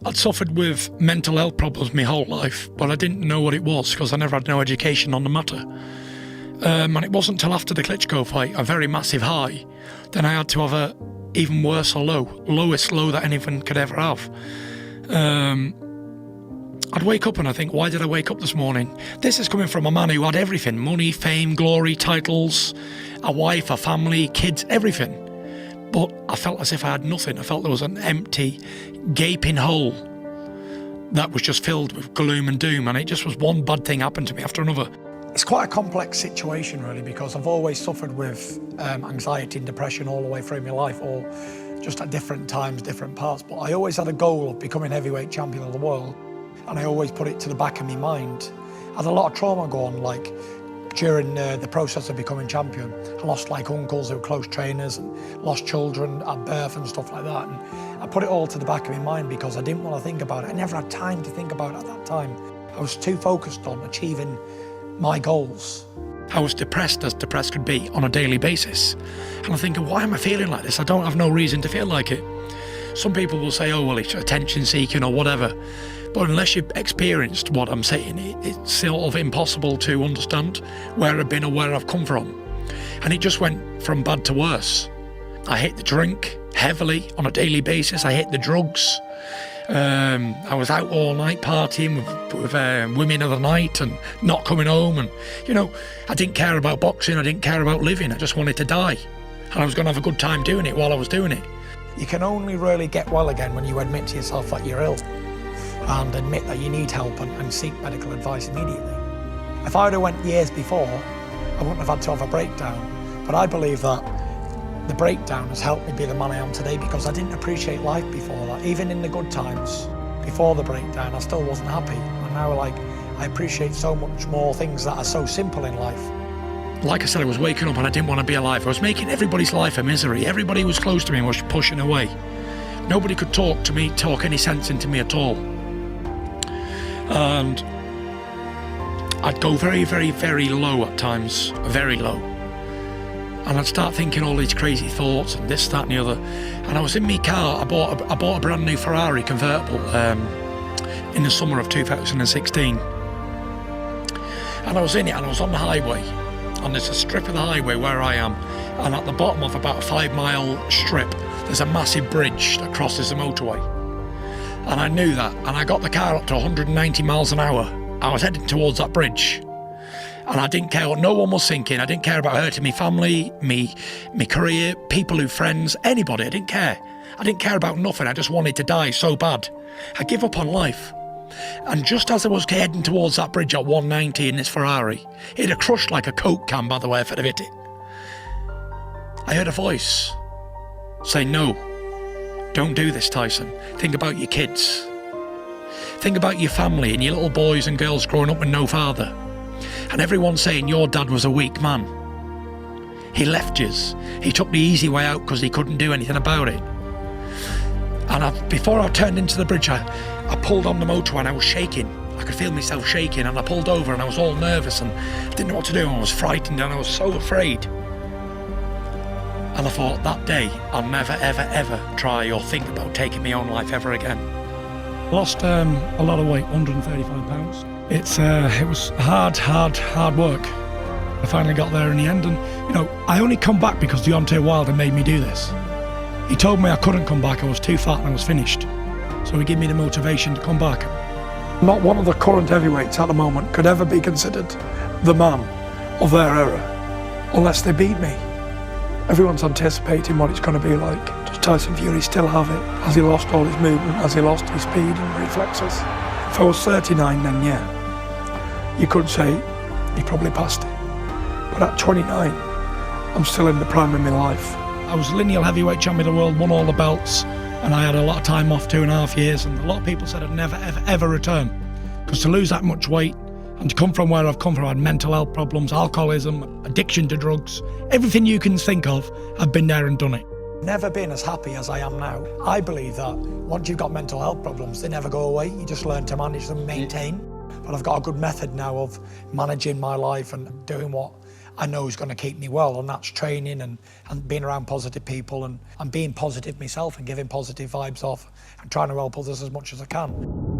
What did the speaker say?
I'd suffered with mental health problems my whole life, but I didn't know what it was because I never had no education on the matter. And it wasn't until after the Klitschko fight, a very massive high, then I had to have a even worse low, lowest low that anyone could ever have. I'd wake up and I think, why did I wake up this morning? This is coming from a man who had everything: money, fame, glory, titles, a wife, a family, kids, everything. But I felt as if I had nothing. I felt there was an empty, gaping hole that was just filled with gloom and doom, and it just was one bad thing happened to me after another. It's quite a complex situation, really, because I've always suffered with anxiety and depression all the way through my life, or just at different times, different parts. But I always had a goal of becoming heavyweight champion of the world, and I always put it to the back of my mind. I had a lot of trauma go on, like during the process of becoming champion. I lost like uncles who were close trainers, and lost children at birth and stuff like that. And I put it all to the back of my mind because I didn't want to think about it. I never had time to think about it at that time. I was too focused on achieving my goals. I was depressed as depressed could be on a daily basis. And I'm thinking, why am I feeling like this? I don't have no reason to feel like it. Some people will say, oh, well, it's attention seeking or whatever. But unless you've experienced what I'm saying, it's sort of impossible to understand where I've been or where I've come from. And it just went from bad to worse. I hit the drink heavily on a daily basis. I hit the drugs. I was out all night partying with women of the night and not coming home. And, you know, I didn't care about boxing. I didn't care about living. I just wanted to die. And I was going to have a good time doing it while I was doing it. You can only really get well again when you admit to yourself that you're ill and admit that you need help and seek medical advice immediately. If I would have went years before, I wouldn't have had to have a breakdown. But I believe that the breakdown has helped me be the man I am today, because I didn't appreciate life before that. Even in the good times, before the breakdown, I still wasn't happy. And now, I appreciate so much more things that are so simple in life. Like I said, I was waking up and I didn't want to be alive. I was making everybody's life a misery. Everybody who was close to me was pushing away. Nobody could talk to me, talk any sense into me at all. And I'd go very, very, very low at times, very low. And I'd start thinking all these crazy thoughts and this, that and the other. And I was in my car, I bought a brand new Ferrari convertible in the summer of 2016. And I was in it and I was on the highway. And there's a strip of the highway where I am. And at the bottom of about a 5-mile strip, there's a massive bridge that crosses the motorway. And I knew that. And I got the car up to 190 miles an hour. I was heading towards that bridge. And I didn't care what no one was thinking. I didn't care about hurting my family, me career, people who friends, anybody. I didn't care. I didn't care about nothing. I just wanted to die so bad. I give up on life. And just as I was heading towards that bridge at 190 in this Ferrari, it had crushed like a Coke can, by the way, if I'd have hit it. I heard a voice say, no, don't do this, Tyson. Think about your kids. Think about your family and your little boys and girls growing up with no father. And everyone's saying your dad was a weak man. He left yous. He took the easy way out because he couldn't do anything about it. And before I turned into the bridge, I pulled on the motorway and I was shaking. I could feel myself shaking, and I pulled over and I was all nervous and didn't know what to do. I was frightened and I was so afraid. And I thought, that day, I'll never, ever, ever try or think about taking my own life ever again. Lost a lot of weight, 135 pounds. It was hard work. I finally got there in the end, and you know, I only come back because Deontay Wilder made me do this. He told me I couldn't come back, I was too fat and I was finished. So he gave me the motivation to come back. Not one of the current heavyweights at the moment could ever be considered the man of their era unless they beat me. Everyone's anticipating what it's going to be like. Does Tyson Fury still have it? Has he lost all his movement? Has he lost his speed and reflexes? If I was 39 then, yeah. You could say he probably passed it. But at 29, I'm still in the prime of my life. I was lineal heavyweight champion of the world, won all the belts, and I had a lot of time off, 2.5 years, and a lot of people said I'd never, ever, ever return. Because to lose that much weight, and to come from where I've come from, I had mental health problems, alcoholism, addiction to drugs, everything you can think of, I've been there and done it. Never been as happy as I am now. I believe that once you've got mental health problems, they never go away. You just learn to manage them, maintain. But I've got a good method now of managing my life and doing what I know is going to keep me well, and that's training and being around positive people and being positive myself and giving positive vibes off and trying to help others as much as I can.